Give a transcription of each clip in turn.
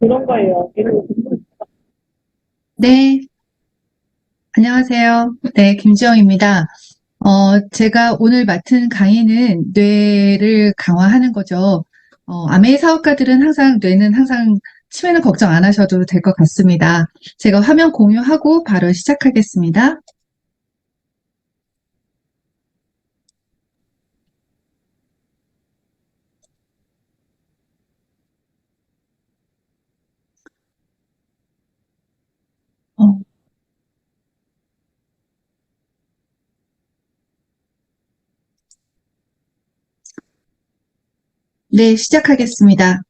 그런 거예요. 네, 안녕하세요. 네, 김지영입니다. 제가 오늘 맡은 강의는 뇌를 강화하는 거죠. 아메이 사업가들은 뇌는 항상 치매는 걱정 안 하셔도 될 것 같습니다. 제가 화면 공유하고 바로 시작하겠습니다. 어, 네, 시작하겠습니다.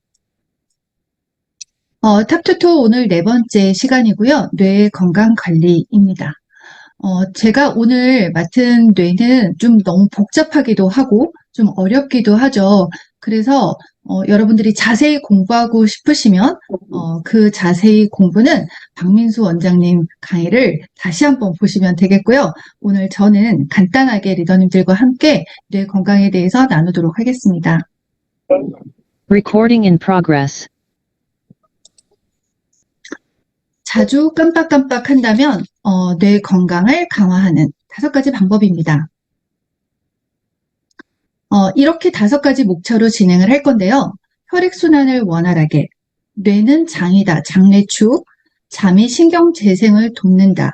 탑투토 오늘 네 번째 시간이고요. 뇌 건강 관리입니다. 제가 오늘 맡은 뇌는 좀 너무 복잡하기도 하고 좀 어렵기도 하죠. 그래서 여러분들이 자세히 공부하고 싶으시면 그 자세히 공부는 박민수 원장님 강의를 다시 한번 보시면 되겠고요. 오늘 저는 간단하게 리더님들과 함께 뇌 건강에 대해서 나누도록 하겠습니다. Recording in progress. 자주 깜빡깜빡 한다면 뇌 건강을 강화하는 5가지 방법입니다. 이렇게 5가지 목차로 진행을 할 건데요. 혈액순환을 원활하게, 뇌는 장이다, 장내축, 잠이 신경 재생을 돕는다,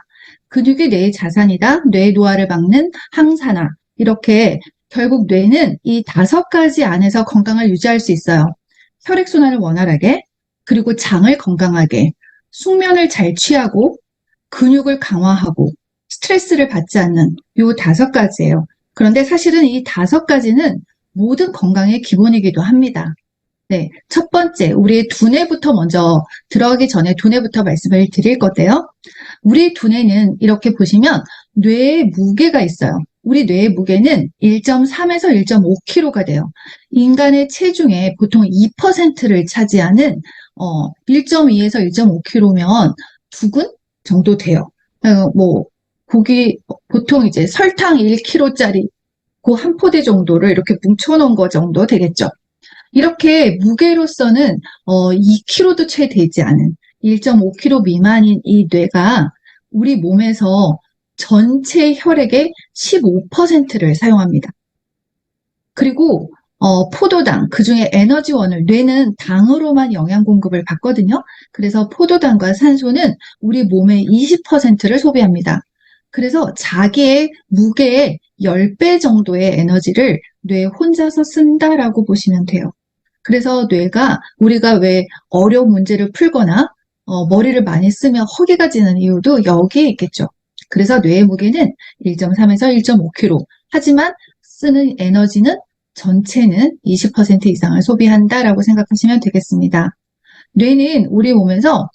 근육이 뇌의 자산이다, 뇌 노화를 막는 항산화, 이렇게 결국 뇌는 이 5가지 안에서 건강을 유지할 수 있어요. 혈액순환을 원활하게, 그리고 장을 건강하게, 숙면을 잘 취하고, 근육을 강화하고, 스트레스를 받지 않는 요 5가지예요. 그런데 사실은 이 5가지는 모든 건강의 기본이기도 합니다. 네, 첫 번째, 우리의 두뇌부터 먼저 들어가기 전에 두뇌부터 말씀을 드릴 건데요. 우리 두뇌는 이렇게 보시면 뇌의 무게가 있어요. 우리 뇌의 무게는 1.3에서 1.5kg가 돼요. 인간의 체중의 보통 2%를 차지하는 1.2에서 1.5kg면 2근 정도 돼요. 고기 보통 이제 설탕 1kg짜리 그 한 포대 정도를 이렇게 뭉쳐놓은 거 정도 되겠죠. 이렇게 무게로서는 2kg도 채 되지 않은 1.5kg 미만인 이 뇌가 우리 몸에서 전체 혈액의 15%를 사용합니다. 그리고 포도당, 그중에 에너지원을 뇌는 당으로만 영양 공급을 받거든요. 그래서 포도당과 산소는 우리 몸의 20%를 소비합니다. 그래서 자기의 무게의 10배 정도의 에너지를 뇌 혼자서 쓴다라고 보시면 돼요. 그래서 뇌가 우리가 왜 어려운 문제를 풀거나 머리를 많이 쓰면 허기가 지는 이유도 여기에 있겠죠. 그래서 뇌의 무게는 1.3에서 1.5kg. 하지만 쓰는 에너지는 전체는 20% 이상을 소비한다라고 생각하시면 되겠습니다. 뇌는 우리 몸에서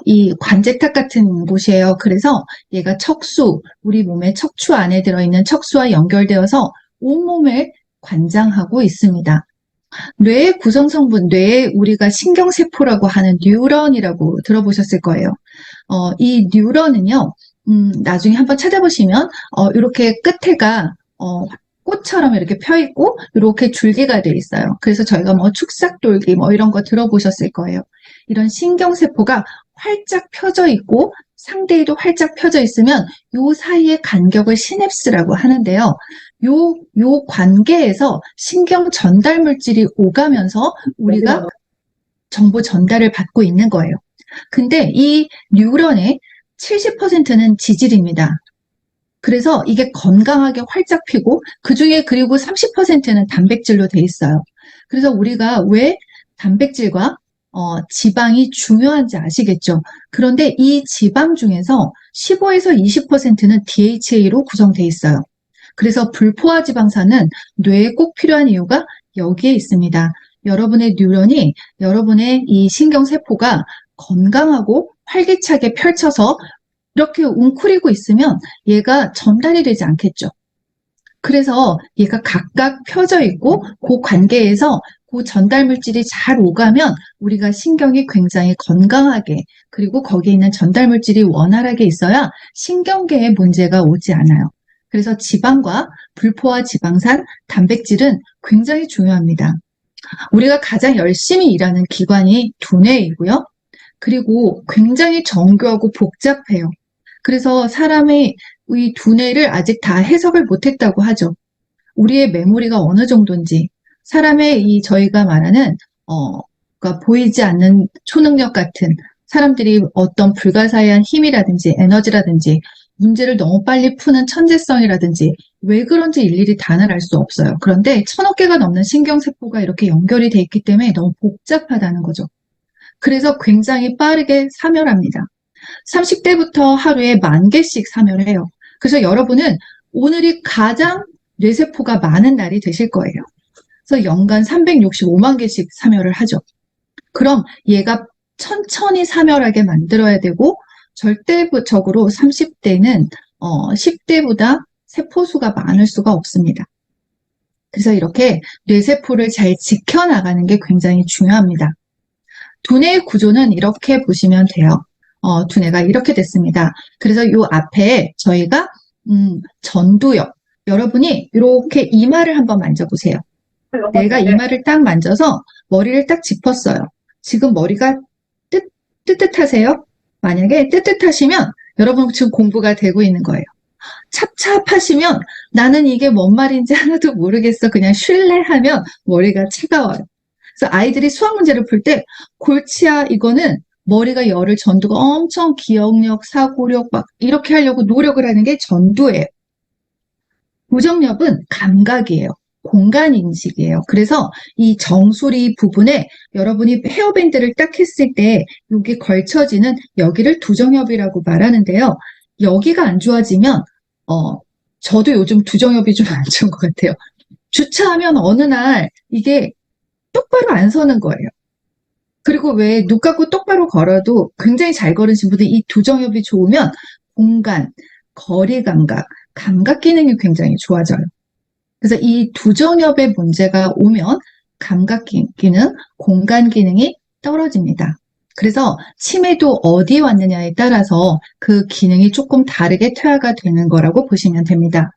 이 관제탑 같은 곳이에요. 그래서 얘가 척수, 우리 몸의 척추 안에 들어있는 척수와 연결되어서 온몸을 관장하고 있습니다. 뇌의 구성 성분, 뇌에 우리가 신경세포라고 하는 뉴런이라고 들어보셨을 거예요. 이 뉴런은요, 나중에 한번 찾아보시면, 이렇게 끝에가, 꽃처럼 이렇게 펴 있고, 이렇게 줄기가 돼 있어요. 그래서 저희가 뭐 축삭돌기 뭐 이런 거 들어보셨을 거예요. 이런 신경세포가 활짝 펴져 있고, 상대에도 활짝 펴져 있으면, 요 사이의 간격을 시냅스라고 하는데요. 요 관계에서 신경 전달 물질이 오가면서 우리가 정보 전달을 받고 있는 거예요. 근데 이 뉴런의 70%는 지질입니다. 그래서 이게 건강하게 활짝 피고 그중에 그리고 30%는 단백질로 돼 있어요. 그래서 우리가 왜 단백질과 지방이 중요한지 아시겠죠? 그런데 이 지방 중에서 15에서 20%는 DHA로 구성돼 있어요. 그래서 불포화 지방산은 뇌에 꼭 필요한 이유가 여기에 있습니다. 여러분의 뉴런이 여러분의 이 신경세포가 건강하고 활기차게 펼쳐서 이렇게 웅크리고 있으면 얘가 전달이 되지 않겠죠. 그래서 얘가 각각 펴져 있고 그 관계에서 그 전달 물질이 잘 오가면 우리가 신경이 굉장히 건강하게 그리고 거기에 있는 전달 물질이 원활하게 있어야 신경계에 문제가 오지 않아요. 그래서 지방과 불포화 지방산, 단백질은 굉장히 중요합니다. 우리가 가장 열심히 일하는 기관이 두뇌이고요. 그리고 굉장히 정교하고 복잡해요. 그래서 사람의 이 두뇌를 아직 다 해석을 못했다고 하죠. 우리의 메모리가 어느 정도인지, 사람의 이 저희가 말하는 그러니까 보이지 않는 초능력 같은 사람들이 어떤 불가사의한 힘이라든지 에너지라든지 문제를 너무 빨리 푸는 천재성이라든지 왜 그런지 일일이 단을 알 수 없어요. 그런데 1000억 개가 넘는 신경세포가 이렇게 연결이 돼 있기 때문에 너무 복잡하다는 거죠. 그래서 굉장히 빠르게 사멸합니다. 30대부터 하루에 10,000개씩 사멸해요. 그래서 여러분은 오늘이 가장 뇌세포가 많은 날이 되실 거예요. 그래서 연간 365만 개씩 사멸을 하죠. 그럼 얘가 천천히 사멸하게 만들어야 되고 절대적으로 30대는 10대보다 세포수가 많을 수가 없습니다. 그래서 이렇게 뇌세포를 잘 지켜나가는 게 굉장히 중요합니다. 두뇌의 구조는 이렇게 보시면 돼요. 두뇌가 이렇게 됐습니다. 그래서 요 앞에 저희가 전두엽, 여러분이 이렇게 이마를 한번 만져보세요. 내가 이마를 딱 만져서 머리를 딱 짚었어요. 지금 머리가 뜨뜻하세요? 만약에 뜨뜻하시면 여러분 지금 공부가 되고 있는 거예요. 찹찹하시면 나는 이게 뭔 말인지 하나도 모르겠어. 그냥 쉴래 하면 머리가 차가워요. 그래서 아이들이 수학 문제를 풀 때 골치야 이거는 머리가 열을 전두가 엄청 기억력, 사고력 막 이렇게 하려고 노력을 하는 게 전두예요. 고정엽은 감각이에요. 공간 인식이에요. 그래서 이 정수리 부분에 여러분이 헤어밴드를 딱 했을 때 여기 걸쳐지는 여기를 두정엽이라고 말하는데요. 여기가 안 좋아지면 저도 요즘 두정엽이 좀 안 좋은 것 같아요. 주차하면 어느 날 이게 똑바로 안 서는 거예요. 그리고 왜 눈 감고 똑바로 걸어도 굉장히 잘 걸으신 분들이 이 두정엽이 좋으면 공간, 거리 감각, 감각 기능이 굉장히 좋아져요. 그래서 이 두정엽의 문제가 오면 감각 기능, 공간 기능이 떨어집니다. 그래서 치매도 어디에 왔느냐에 따라서 그 기능이 조금 다르게 퇴화가 되는 거라고 보시면 됩니다.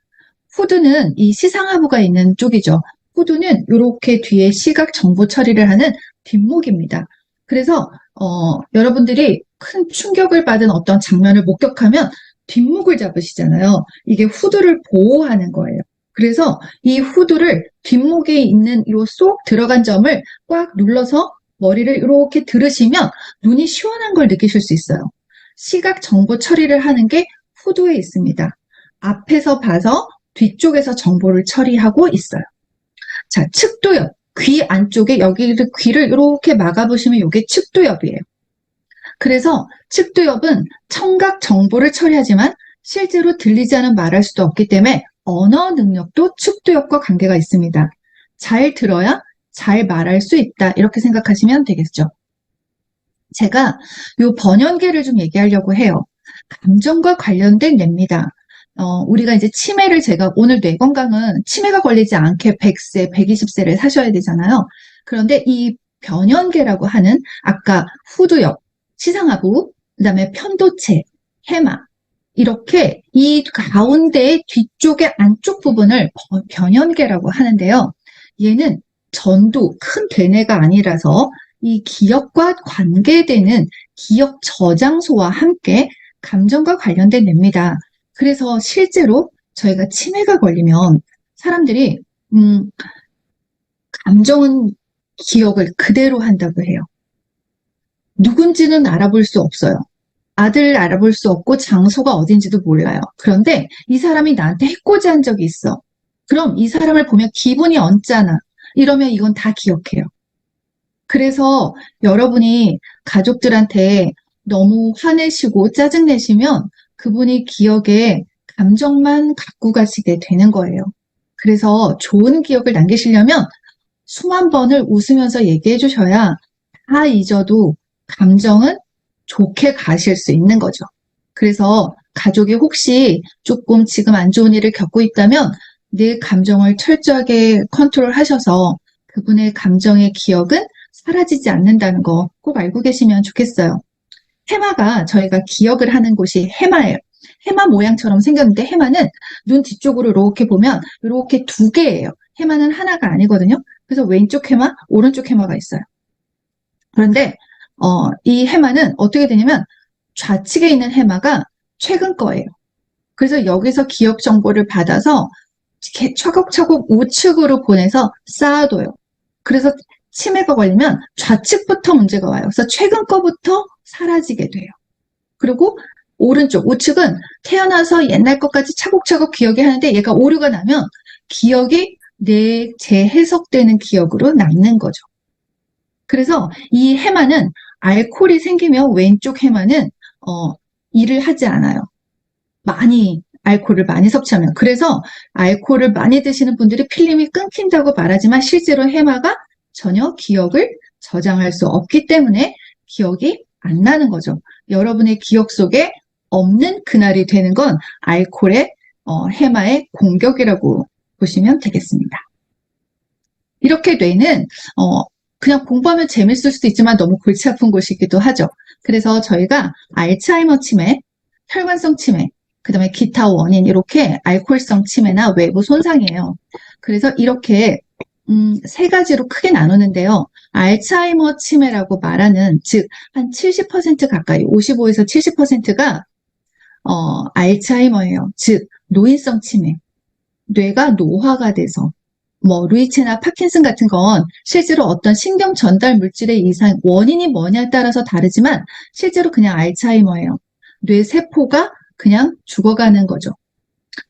후두는 이 시상하부가 있는 쪽이죠. 후두는 이렇게 뒤에 시각 정보 처리를 하는 뒷목입니다. 그래서 여러분들이 큰 충격을 받은 어떤 장면을 목격하면 뒷목을 잡으시잖아요. 이게 후두를 보호하는 거예요. 그래서 이 후두를 뒷목에 있는 요 쏙 들어간 점을 꽉 눌러서 머리를 이렇게 들으시면 눈이 시원한 걸 느끼실 수 있어요. 시각 정보 처리를 하는 게 후두에 있습니다. 앞에서 봐서 뒤쪽에서 정보를 처리하고 있어요. 자, 측두엽. 귀 안쪽에 여기를 귀를 이렇게 막아보시면 이게 측두엽이에요. 그래서 측두엽은 청각 정보를 처리하지만 실제로 들리지 않은 말할 수도 없기 때문에 언어 능력도 측두엽과 관계가 있습니다. 잘 들어야 잘 말할 수 있다. 이렇게 생각하시면 되겠죠. 제가 요 번연계를 좀 얘기하려고 해요. 감정과 관련된 뇌입니다. 우리가 이제 치매를 제가 오늘 뇌 건강은 치매가 걸리지 않게 100세, 120세를 사셔야 되잖아요. 그런데 이 변연계라고 하는 아까 후두엽, 시상하부, 그다음에 편도체, 해마 이렇게 이 가운데 뒤쪽의 안쪽 부분을 변연계라고 하는데요. 얘는 전두, 큰 되뇌가 아니라서 이 기억과 관계되는 기억 저장소와 함께 감정과 관련된 뇌입니다. 그래서 실제로 저희가 치매가 걸리면 사람들이 감정은 기억을 그대로 한다고 해요. 누군지는 알아볼 수 없어요. 아들 알아볼 수 없고 장소가 어딘지도 몰라요. 그런데 이 사람이 나한테 해코지한 적이 있어. 그럼 이 사람을 보면 기분이 언짢아. 이러면 이건 다 기억해요. 그래서 여러분이 가족들한테 너무 화내시고 짜증내시면 그분이 기억에 감정만 갖고 가시게 되는 거예요. 그래서 좋은 기억을 남기시려면 수만 번을 웃으면서 얘기해 주셔야 다 잊어도 감정은 좋게 가실 수 있는 거죠. 그래서 가족이 혹시 조금 지금 안 좋은 일을 겪고 있다면 내 감정을 철저하게 컨트롤 하셔서 그분의 감정의 기억은 사라지지 않는다는 거 꼭 알고 계시면 좋겠어요. 해마가 저희가 기억을 하는 곳이 해마예요. 해마 모양처럼 생겼는데 해마는 눈 뒤쪽으로 이렇게 보면 이렇게 두 개예요. 해마는 하나가 아니거든요. 그래서 왼쪽 해마, 오른쪽 해마가 있어요. 그런데 이 해마는 어떻게 되냐면 좌측에 있는 해마가 최근 거예요. 그래서 여기서 기억 정보를 받아서 차곡차곡 우측으로 보내서 쌓아둬요. 그래서 치매가 걸리면 좌측부터 문제가 와요. 그래서 최근 거부터 사라지게 돼요. 그리고 오른쪽, 우측은 태어나서 옛날 것까지 차곡차곡 기억이 하는데 얘가 오류가 나면 기억이 재해석되는 기억으로 남는 거죠. 그래서 이 해마는 알코올이 생기면 왼쪽 해마는 일을 하지 않아요. 알코올을 많이 섭취하면. 그래서 알코올을 많이 드시는 분들이 필름이 끊긴다고 말하지만 실제로 해마가 전혀 기억을 저장할 수 없기 때문에 기억이 안 나는 거죠. 여러분의 기억 속에 없는 그날이 되는 건 알코올의 해마의 공격이라고 보시면 되겠습니다. 이렇게 뇌는 그냥 공부하면 재밌을 수도 있지만 너무 골치 아픈 곳이기도 하죠. 그래서 저희가 알츠하이머 치매, 혈관성 치매, 그 다음에 기타 원인 이렇게 알코올성 치매나 외부 손상이에요. 그래서 이렇게 세 가지로 크게 나누는데요. 알츠하이머 치매라고 말하는 즉 한 70% 가까이 55에서 70%가 알츠하이머예요. 즉 노인성 치매, 뇌가 노화가 돼서 루이치나 파킨슨 같은 건 실제로 어떤 신경 전달 물질의 이상 원인이 뭐냐에 따라서 다르지만 실제로 그냥 알츠하이머예요. 뇌 세포가 그냥 죽어가는 거죠.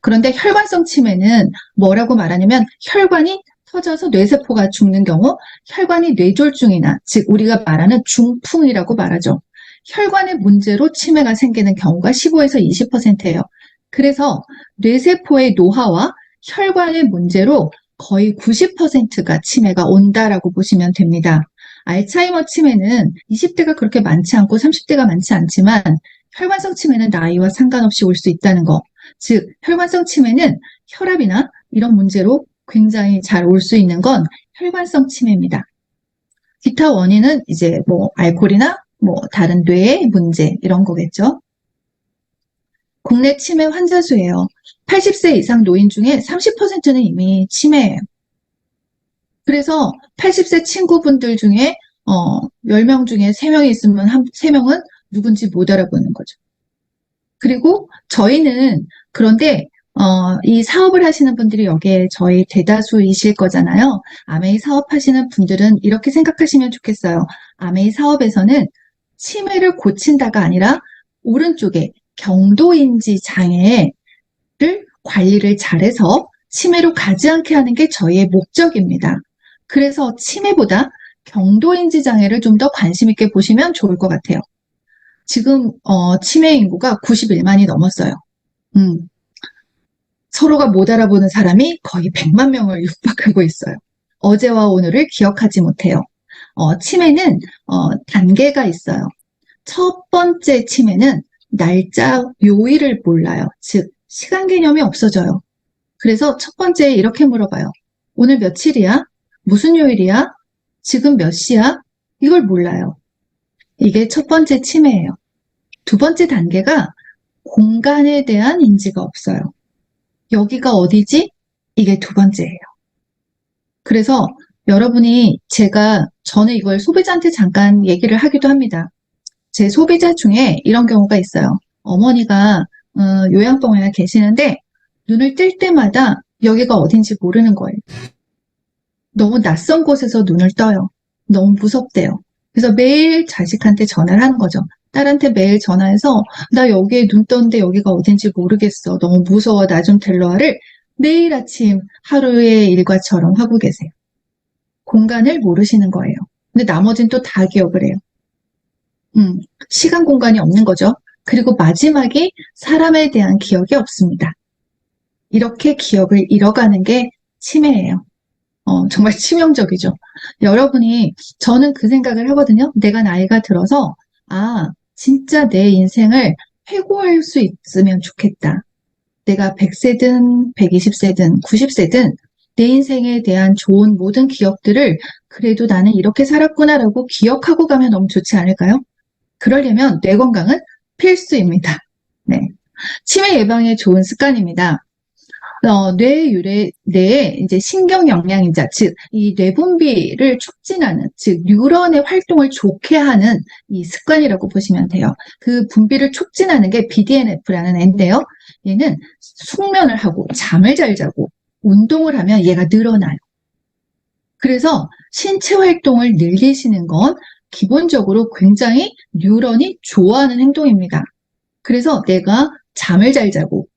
그런데 혈관성 치매는 뭐라고 말하냐면 혈관이 터져서 뇌세포가 죽는 경우 혈관이 뇌졸중이나 즉 우리가 말하는 중풍이라고 말하죠. 혈관의 문제로 치매가 생기는 경우가 15에서 20%예요. 그래서 뇌세포의 노화와 혈관의 문제로 거의 90%가 치매가 온다라고 보시면 됩니다. 알츠하이머 치매는 20대가 그렇게 많지 않고 30대가 많지 않지만 혈관성 치매는 나이와 상관없이 올 수 있다는 거. 즉 혈관성 치매는 혈압이나 이런 문제로 굉장히 잘 올 수 있는 건 혈관성 치매입니다. 기타 원인은 이제 알코올이나 다른 뇌의 문제 이런 거겠죠. 국내 치매 환자 수예요. 80세 이상 노인 중에 30%는 이미 치매예요. 그래서 80세 친구분들 중에 10명 중에 3명이 있으면 3명은 누군지 못 알아보는 거죠. 그리고 저희는 그런데 이 사업을 하시는 분들이 여기에 저희 대다수이실 거잖아요. 아메이 사업하시는 분들은 이렇게 생각하시면 좋겠어요. 아메이 사업에서는 치매를 고친다가 아니라 오른쪽에 경도인지 장애를 관리를 잘해서 치매로 가지 않게 하는 게 저희의 목적입니다. 그래서 치매보다 경도인지 장애를 좀 더 관심 있게 보시면 좋을 것 같아요. 지금 치매 인구가 91만이 넘었어요. 서로가 못 알아보는 사람이 거의 100만 명을 육박하고 있어요. 어제와 오늘을 기억하지 못해요. 치매는 단계가 있어요. 첫 번째 치매는 날짜 요일을 몰라요. 즉 시간 개념이 없어져요. 그래서 첫 번째 이렇게 물어봐요. 오늘 며칠이야? 무슨 요일이야? 지금 몇 시야? 이걸 몰라요. 이게 첫 번째 치매예요. 두 번째 단계가 공간에 대한 인지가 없어요. 여기가 어디지? 이게 두 번째예요. 그래서 여러분이 저는 이걸 소비자한테 잠깐 얘기를 하기도 합니다. 제 소비자 중에 이런 경우가 있어요. 어머니가 요양병원에 계시는데 눈을 뜰 때마다 여기가 어딘지 모르는 거예요. 너무 낯선 곳에서 눈을 떠요. 너무 무섭대요. 그래서 매일 자식한테 전화를 하는 거죠. 딸한테 매일 전화해서 나 여기에 눈 떴는데 여기가 어딘지 모르겠어. 너무 무서워. 나 좀 데려와를 매일 아침 하루의 일과처럼 하고 계세요. 공간을 모르시는 거예요. 근데 나머지는 또 다 기억을 해요. 시간 공간이 없는 거죠. 그리고 마지막에 사람에 대한 기억이 없습니다. 이렇게 기억을 잃어가는 게 치매예요. 정말 치명적이죠. 저는 그 생각을 하거든요. 내가 나이가 들어서, 진짜 내 인생을 회고할 수 있으면 좋겠다. 내가 100세든 120세든 90세든 내 인생에 대한 좋은 모든 기억들을 그래도 나는 이렇게 살았구나라고 기억하고 가면 너무 좋지 않을까요? 그러려면 뇌 건강은 필수입니다. 네. 치매 예방에 좋은 습관입니다. 뇌에 이제 신경 영양인자, 즉, 이 뇌분비를 촉진하는, 즉, 뉴런의 활동을 좋게 하는 이 습관이라고 보시면 돼요. 그 분비를 촉진하는 게 BDNF라는 애인데요. 얘는 숙면을 하고, 잠을 잘 자고, 운동을 하면 얘가 늘어나요. 그래서 신체 활동을 늘리시는 건 기본적으로 굉장히 뉴런이 좋아하는 행동입니다. 그래서 내가 잠을 잘 자고,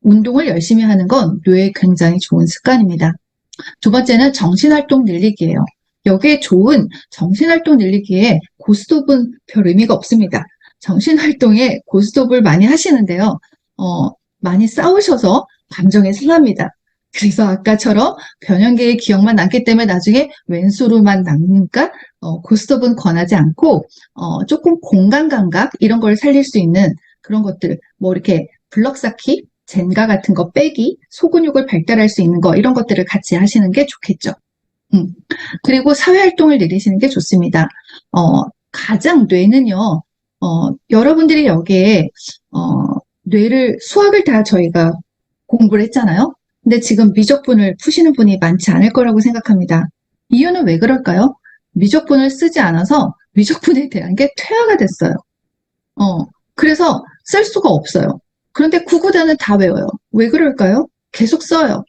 운동을 열심히 하는 건 뇌에 굉장히 좋은 습관입니다. 두 번째는 정신활동 늘리기예요. 여기에 좋은 정신활동 늘리기에 고스톱은 별 의미가 없습니다. 정신활동에 고스톱을 많이 하시는데요. 많이 싸우셔서 감정이 상합니다. 그래서 아까처럼 변형계의 기억만 남기 때문에 나중에 왼수로만 남으니까 고스톱은 권하지 않고 조금 공간 감각 이런 걸 살릴 수 있는 그런 것들 뭐 이렇게 블럭 쌓기 젠가 같은 거 빼기, 소근육을 발달할 수 있는 거 이런 것들을 같이 하시는 게 좋겠죠. 그리고 사회활동을 늘리시는 게 좋습니다. 가장 뇌는요, 여러분들이 여기에 수학을 다 저희가 공부를 했잖아요. 근데 지금 미적분을 푸시는 분이 많지 않을 거라고 생각합니다. 이유는 왜 그럴까요? 미적분을 쓰지 않아서 미적분에 대한 게 퇴화가 됐어요. 그래서 쓸 수가 없어요. 그런데 구구단은 다 외워요. 왜 그럴까요? 계속 써요.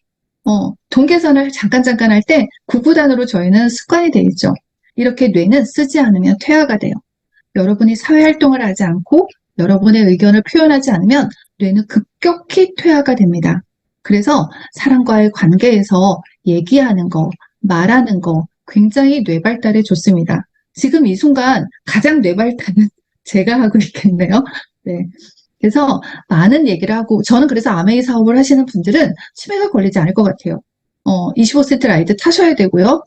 동계산을 잠깐 할 때 구구단으로 저희는 습관이 돼 있죠. 이렇게 뇌는 쓰지 않으면 퇴화가 돼요. 여러분이 사회활동을 하지 않고 여러분의 의견을 표현하지 않으면 뇌는 급격히 퇴화가 됩니다. 그래서 사람과의 관계에서 얘기하는 거, 말하는 거 굉장히 뇌 발달에 좋습니다. 지금 이 순간 가장 뇌 발달은 제가 하고 있겠네요. 네. 그래서 많은 얘기를 하고 저는 그래서 아메이 사업을 하시는 분들은 치매가 걸리지 않을 것 같아요. 25세트 라이드 타셔야 되고요.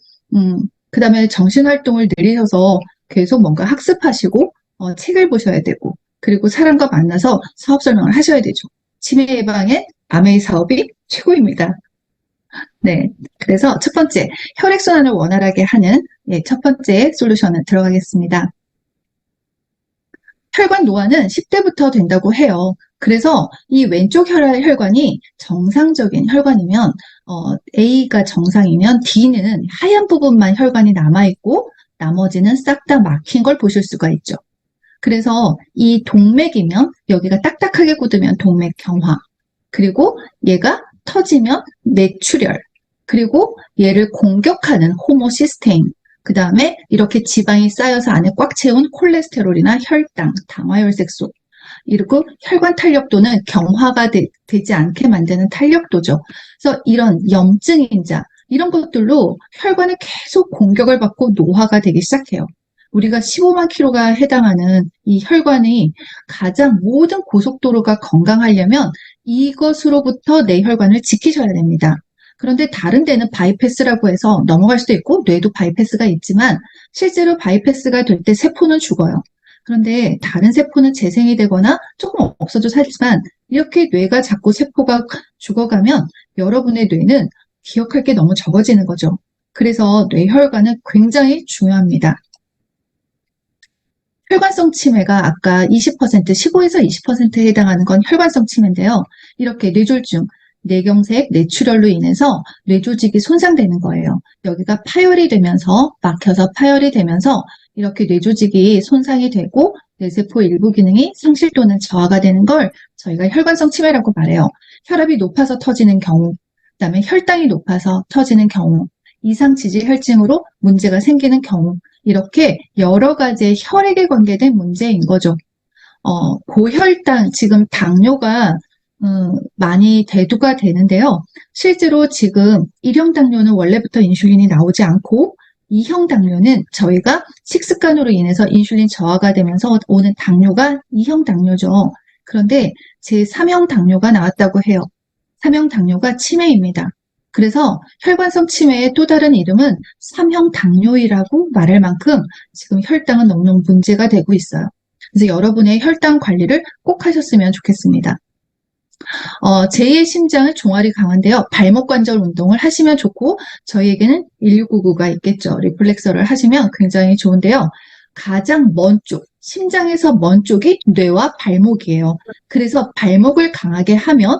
그 다음에 정신활동을 늘리셔서 계속 뭔가 학습하시고 책을 보셔야 되고 그리고 사람과 만나서 사업 설명을 하셔야 되죠. 치매 예방에 아메이 사업이 최고입니다. 네, 그래서 첫 번째 혈액순환을 원활하게 하는 첫 번째 솔루션을 들어가겠습니다. 혈관 노화는 10대부터 된다고 해요. 그래서 이 왼쪽 혈관이 정상적인 혈관이면 A가 정상이면 D는 하얀 부분만 혈관이 남아있고 나머지는 싹 다 막힌 걸 보실 수가 있죠. 그래서 이 동맥이면 여기가 딱딱하게 굳으면 동맥경화 그리고 얘가 터지면 뇌출혈 그리고 얘를 공격하는 호모시스테인 그 다음에 이렇게 지방이 쌓여서 안에 꽉 채운 콜레스테롤이나 혈당, 당화혈색소 그리고 혈관 탄력도는 경화가 되지 않게 만드는 탄력도죠. 그래서 이런 염증인자 이런 것들로 혈관을 계속 공격을 받고 노화가 되기 시작해요. 우리가 15만 킬로가 해당하는 이 혈관이 가장 모든 고속도로가 건강하려면 이것으로부터 내 혈관을 지키셔야 됩니다. 그런데 다른 데는 바이패스라고 해서 넘어갈 수도 있고 뇌도 바이패스가 있지만 실제로 바이패스가 될 때 세포는 죽어요. 그런데 다른 세포는 재생이 되거나 조금 없어져서 살지만 이렇게 뇌가 자꾸 세포가 죽어가면 여러분의 뇌는 기억할 게 너무 적어지는 거죠. 그래서 뇌혈관은 굉장히 중요합니다. 혈관성 치매가 아까 20%, 15에서 20%에 해당하는 건 혈관성 치매인데요. 이렇게 뇌졸중, 뇌경색, 뇌출혈로 인해서 뇌조직이 손상되는 거예요. 여기가 파열이 되면서 막혀서 파열이 되면서 이렇게 뇌조직이 손상이 되고 뇌세포 일부 기능이 상실 또는 저하가 되는 걸 저희가 혈관성 치매라고 말해요. 혈압이 높아서 터지는 경우, 그다음에 혈당이 높아서 터지는 경우, 이상지질혈증으로 문제가 생기는 경우 이렇게 여러 가지의 혈액에 관계된 문제인 거죠. 고혈당, 지금 당뇨가 많이 대두가 되는데요. 실제로 지금 1형 당뇨는 원래부터 인슐린이 나오지 않고 2형 당뇨는 저희가 식습관으로 인해서 인슐린 저하가 되면서 오는 당뇨가 2형 당뇨죠. 그런데 제3형 당뇨가 나왔다고 해요. 3형 당뇨가 치매입니다. 그래서 혈관성 치매의 또 다른 이름은 3형 당뇨이라고 말할 만큼 지금 혈당은 너무 문제가 되고 있어요. 그래서 여러분의 혈당 관리를 꼭 하셨으면 좋겠습니다. 제2의 심장은 종아리 강한데요. 발목 관절 운동을 하시면 좋고 저희에게는 1699가 있겠죠. 리플렉서를 하시면 굉장히 좋은데요. 가장 먼 쪽, 심장에서 먼 쪽이 뇌와 발목이에요. 그래서 발목을 강하게 하면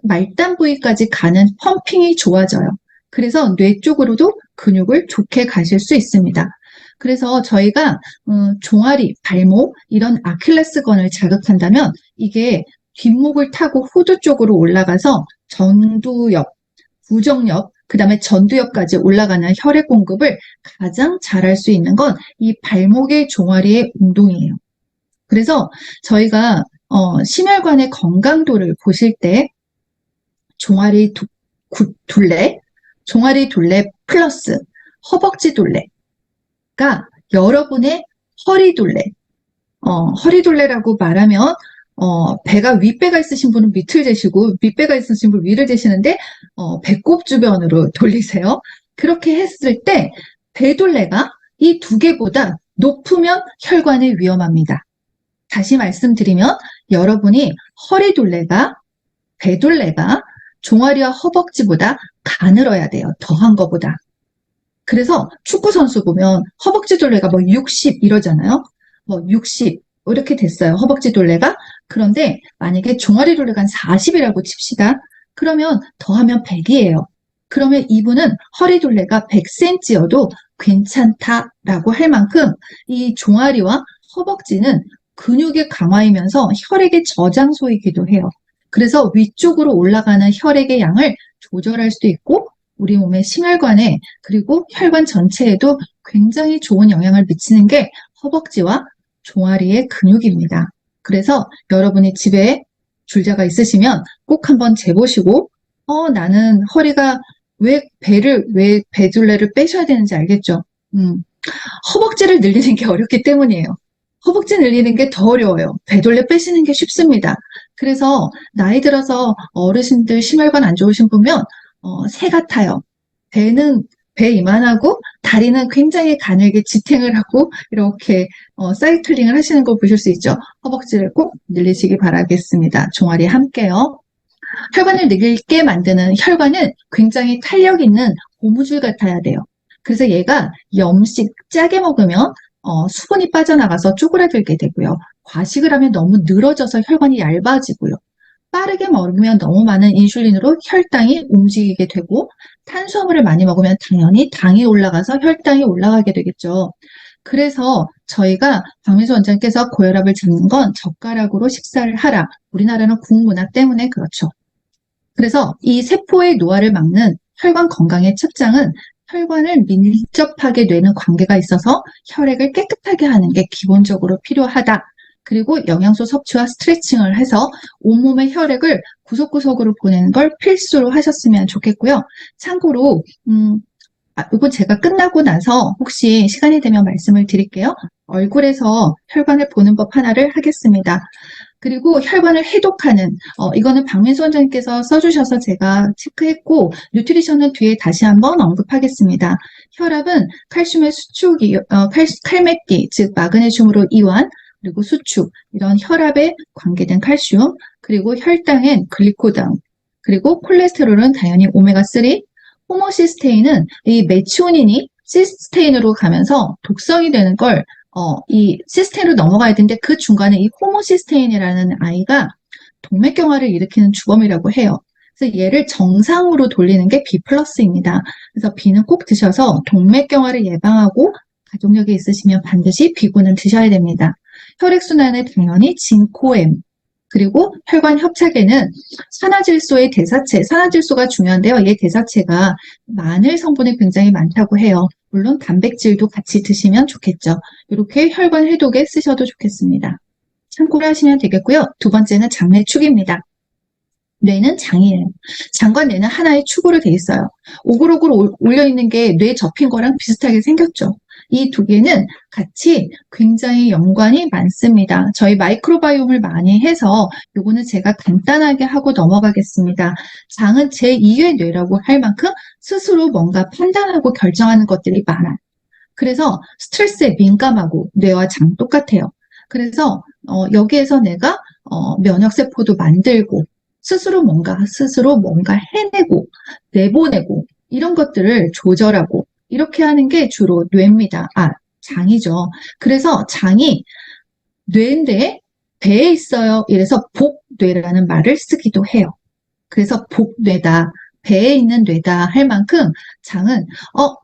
말단 부위까지 가는 펌핑이 좋아져요. 그래서 뇌 쪽으로도 근육을 좋게 가실 수 있습니다. 그래서 저희가 종아리, 발목 이런 아킬레스건을 자극한다면 이게 뒷목을 타고 후두 쪽으로 올라가서 전두엽, 부정엽, 그 다음에 전두엽까지 올라가는 혈액 공급을 가장 잘할 수 있는 건 이 발목의 종아리의 운동이에요. 그래서 저희가 심혈관의 건강도를 보실 때 종아리 둘레, 종아리 둘레 플러스 허벅지 둘레가 여러분의 허리 둘레, 허리 둘레라고 말하면 윗배가 있으신 분은 밑을 재시고 밑배가 있으신 분은 위를 재시는데 배꼽 주변으로 돌리세요. 그렇게 했을 때 배둘레가 이 두 개보다 높으면 혈관에 위험합니다. 다시 말씀드리면 여러분이 허리 둘레가 배둘레가 종아리와 허벅지보다 가늘어야 돼요. 더한 거보다. 그래서 축구 선수 보면 허벅지 둘레가 뭐 60 이러잖아요. 뭐 60 이렇게 됐어요. 허벅지 둘레가. 그런데 만약에 종아리 둘레가 한 40이라고 칩시다. 그러면 더하면 100이에요. 그러면 이분은 허리 둘레가 100cm여도 괜찮다라고 할 만큼 이 종아리와 허벅지는 근육의 강화이면서 혈액의 저장소이기도 해요. 그래서 위쪽으로 올라가는 혈액의 양을 조절할 수도 있고 우리 몸의 심혈관에 그리고 혈관 전체에도 굉장히 좋은 영향을 미치는 게 허벅지와 종아리의 근육입니다. 그래서 여러분이 집에 줄자가 있으시면 꼭 한번 재보시고 나는 허리가 왜 배둘레를 빼셔야 되는지 알겠죠? 허벅지를 늘리는 게 어렵기 때문이에요. 허벅지 늘리는 게 더 어려워요. 배둘레 빼시는 게 쉽습니다. 그래서 나이 들어서 어르신들 심혈관 안 좋으신 보면 새 같아요. 배 이만하고 다리는 굉장히 가늘게 지탱을 하고 이렇게 사이클링을 하시는 거 보실 수 있죠. 허벅지를 꼭 늘리시기 바라겠습니다. 종아리 함께요. 혈관을 늘게 만드는 혈관은 굉장히 탄력 있는 고무줄 같아야 돼요. 그래서 얘가 염식 짜게 먹으면 수분이 빠져나가서 쪼그라들게 되고요. 과식을 하면 너무 늘어져서 혈관이 얇아지고요. 빠르게 먹으면 너무 많은 인슐린으로 혈당이 움직이게 되고 탄수화물을 많이 먹으면 당연히 당이 올라가서 혈당이 올라가게 되겠죠. 그래서 저희가 박민수 원장님께서 고혈압을 잡는 건 젓가락으로 식사를 하라. 우리나라는 국문화 때문에 그렇죠. 그래서 이 세포의 노화를 막는 혈관 건강의 측장은 혈관을 밀접하게 뇌는 관계가 있어서 혈액을 깨끗하게 하는 게 기본적으로 필요하다. 그리고 영양소 섭취와 스트레칭을 해서 온몸의 혈액을 구석구석으로 보내는 걸 필수로 하셨으면 좋겠고요. 참고로 이거 제가 끝나고 나서 혹시 시간이 되면 말씀을 드릴게요. 얼굴에서 혈관을 보는 법 하나를 하겠습니다. 그리고 혈관을 해독하는 이거는 박민수 원장님께서 써주셔서 제가 체크했고 뉴트리션은 뒤에 다시 한번 언급하겠습니다. 혈압은 칼슘의 수축이 칼메띠 즉 마그네슘으로 이완 그리고 수축 이런 혈압에 관계된 칼슘 그리고 혈당엔 글리코당 그리고 콜레스테롤은 당연히 오메가3 호모시스테인은 이 메치오닌이 시스테인으로 가면서 독성이 되는 걸 이 시스테인으로 넘어가야 되는데 그 중간에 이 호모시스테인이라는 아이가 동맥경화를 일으키는 주범이라고 해요. 그래서 얘를 정상으로 돌리는 게 B 플러스입니다. 그래서 B는 꼭 드셔서 동맥경화를 예방하고 가족력이 있으시면 반드시 B군은 드셔야 됩니다. 혈액순환에 당연히 진코엠 그리고 혈관 협착에는 산화질소의 대사체, 산화질소가 중요한데요. 이 대사체가 마늘 성분이 굉장히 많다고 해요. 물론 단백질도 같이 드시면 좋겠죠. 이렇게 혈관 해독에 쓰셔도 좋겠습니다. 참고를 하시면 되겠고요. 두 번째는 장내축입니다. 뇌는 장이에요. 장과 뇌는 하나의 축으로 돼 있어요. 오글오글 올려있는 게 뇌 접힌 거랑 비슷하게 생겼죠. 이 두 개는 같이 굉장히 연관이 많습니다. 저희 마이크로바이옴을 많이 해서 요거는 제가 간단하게 하고 넘어가겠습니다. 장은 제2의 뇌라고 할 만큼 스스로 뭔가 판단하고 결정하는 것들이 많아요. 그래서 스트레스에 민감하고 뇌와 장 똑같아요. 그래서 여기에서 내가 면역세포도 만들고 스스로 뭔가 해내고 내보내고 이런 것들을 조절하고 이렇게 하는 게 주로 뇌입니다. 장이죠. 그래서 장이 뇌인데 배에 있어요. 이래서 복뇌라는 말을 쓰기도 해요. 그래서 복뇌다, 배에 있는 뇌다 할 만큼 장은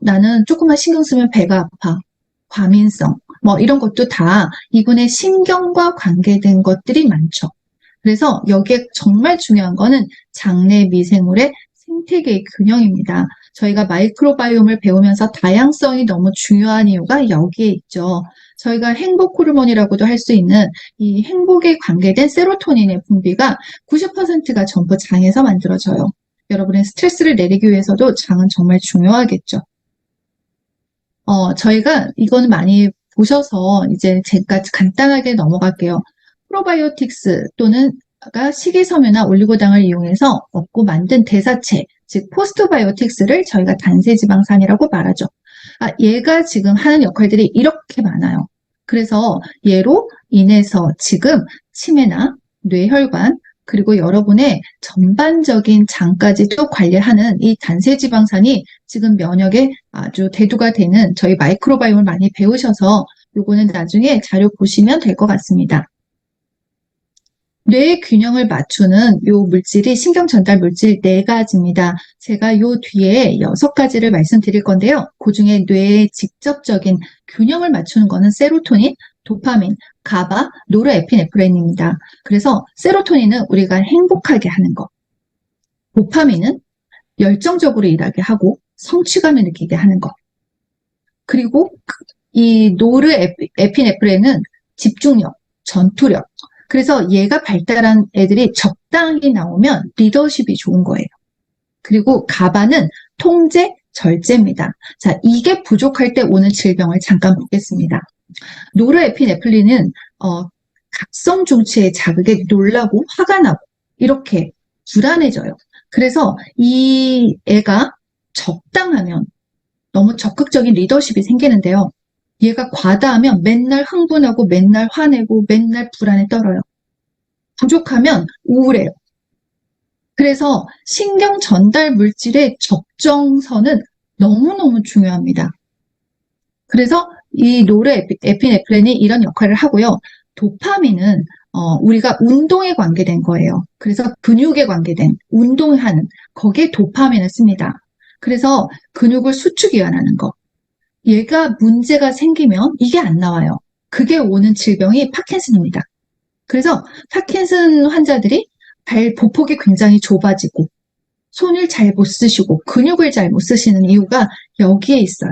나는 조금만 신경 쓰면 배가 아파. 과민성, 뭐 이런 것도 다 이분의 신경과 관계된 것들이 많죠. 그래서 여기에 정말 중요한 거는 장내 미생물의 생태계의 균형입니다. 저희가 마이크로바이옴을 배우면서 다양성이 너무 중요한 이유가 여기에 있죠. 저희가 행복 호르몬이라고도 할 수 있는 이 행복에 관계된 세로토닌의 분비가 90%가 전부 장에서 만들어져요. 여러분의 스트레스를 내리기 위해서도 장은 정말 중요하겠죠. 저희가 이거는 많이 보셔서 이제 제가 간단하게 넘어갈게요. 프로바이오틱스 또는 식이섬유나 올리고당을 이용해서 얻고 만든 대사체, 즉 포스트바이오틱스를 저희가 단세지방산이라고 말하죠. 얘가 지금 하는 역할들이 이렇게 많아요. 그래서 얘로 인해서 지금 치매나 뇌혈관, 그리고 여러분의 전반적인 장까지도 관리하는 이 단세지방산이 지금 면역에 아주 대두가 되는 저희 마이크로바이옴을 많이 배우셔서 요거는 나중에 자료 보시면 될 것 같습니다. 뇌의 균형을 맞추는 요 물질이 신경 전달 물질 4가지입니다. 제가 요 뒤에 6가지를 말씀드릴 건데요. 그 중에 뇌의 직접적인 균형을 맞추는 거는 세로토닌, 도파민, 가바, 노르에피네프린입니다. 그래서 세로토닌은 우리가 행복하게 하는 거. 도파민은 열정적으로 일하게 하고 성취감을 느끼게 하는 거. 그리고 이 노르에피네프린은 집중력, 전투력. 그래서 얘가 발달한 애들이 적당히 나오면 리더십이 좋은 거예요. 그리고 가바는 통제, 절제입니다. 자, 이게 부족할 때 오는 질병을 잠깐 보겠습니다. 노르에피네프린은 각성 중추의 자극에 놀라고 화가 나고 이렇게 불안해져요. 그래서 이 애가 적당하면 너무 적극적인 리더십이 생기는데요. 얘가 과다하면 맨날 흥분하고 맨날 화내고 맨날 불안에 떨어요. 부족하면 우울해요. 그래서 신경 전달 물질의 적정선은 너무너무 중요합니다. 그래서 이 노르에피네프린이 이런 역할을 하고요. 도파민은 우리가 운동에 관계된 거예요. 그래서 근육에 관계된 운동하는 거기에 도파민을 씁니다. 그래서 근육을 수축이완하는 거. 얘가 문제가 생기면 이게 안 나와요. 그게 오는 질병이 파킨슨입니다. 그래서 파킨슨 환자들이 보폭이 굉장히 좁아지고 손을 잘 못 쓰시고 근육을 잘 못 쓰시는 이유가 여기에 있어요.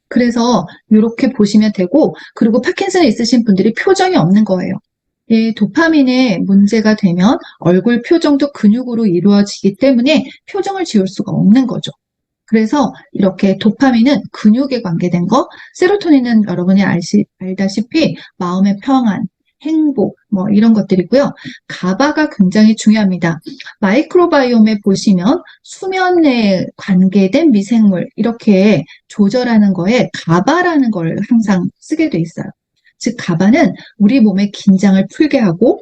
그래서 이렇게 보시면 되고, 그리고 파킨슨이 있으신 분들이 표정이 없는 거예요. 이 도파민에 문제가 되면 얼굴 표정도 근육으로 이루어지기 때문에 표정을 지을 수가 없는 거죠. 그래서 이렇게 도파민은 근육에 관계된 거, 세로토닌은 여러분이 알다시피 마음의 평안, 행복, 뭐 이런 것들이고요. 가바가 굉장히 중요합니다. 마이크로바이옴에 보시면 수면에 관계된 미생물 이렇게 조절하는 거에 가바라는 걸 항상 쓰게 돼 있어요. 즉 가바는 우리 몸의 긴장을 풀게 하고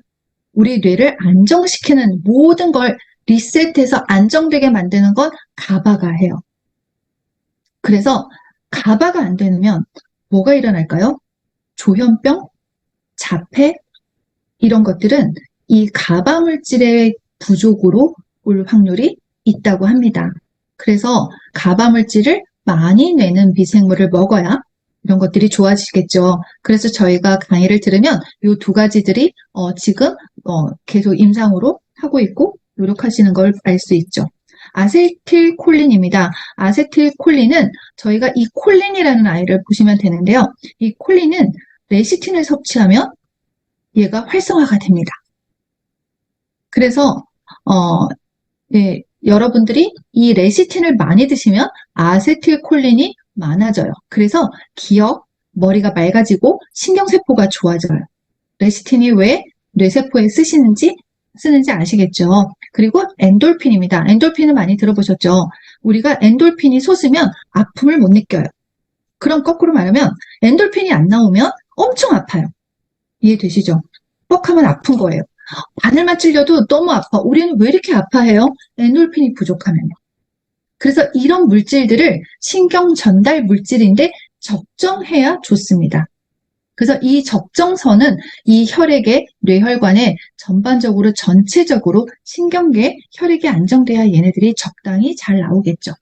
우리 뇌를 안정시키는 모든 걸 리셋해서 안정되게 만드는 건 가바가 해요. 그래서 가바가 안 되면 뭐가 일어날까요? 조현병, 자폐 이런 것들은 이 가바 물질의 부족으로 올 확률이 있다고 합니다. 그래서 가바 물질을 많이 내는 미생물을 먹어야 이런 것들이 좋아지겠죠. 그래서 저희가 강의를 들으면 이 2가지들이 지금 계속 임상으로 하고 있고 노력하시는 걸 알 수 있죠. 아세틸콜린입니다. 아세틸콜린은 저희가 이 콜린이라는 아이를 보시면 되는데요. 이 콜린은 레시틴을 섭취하면 얘가 활성화가 됩니다. 그래서 여러분들이 이 레시틴을 많이 드시면 아세틸콜린이 많아져요. 그래서 기억, 머리가 맑아지고 신경세포가 좋아져요. 레시틴이 왜 뇌세포에 쓰는지 아시겠죠? 그리고 엔돌핀입니다. 엔돌핀은 많이 들어보셨죠? 우리가 엔돌핀이 솟으면 아픔을 못 느껴요. 그럼 거꾸로 말하면 엔돌핀이 안 나오면 엄청 아파요. 이해되시죠? 뻑하면 아픈 거예요. 바늘만 찔려도 너무 아파. 우리는 왜 이렇게 아파해요? 엔돌핀이 부족하면요. 그래서 이런 물질들을 신경 전달 물질인데 적정해야 좋습니다. 그래서 이 적정선은 이 혈액의 뇌혈관에 전반적으로 전체적으로 신경계, 혈액이 안정돼야 얘네들이 적당히 잘 나오겠죠.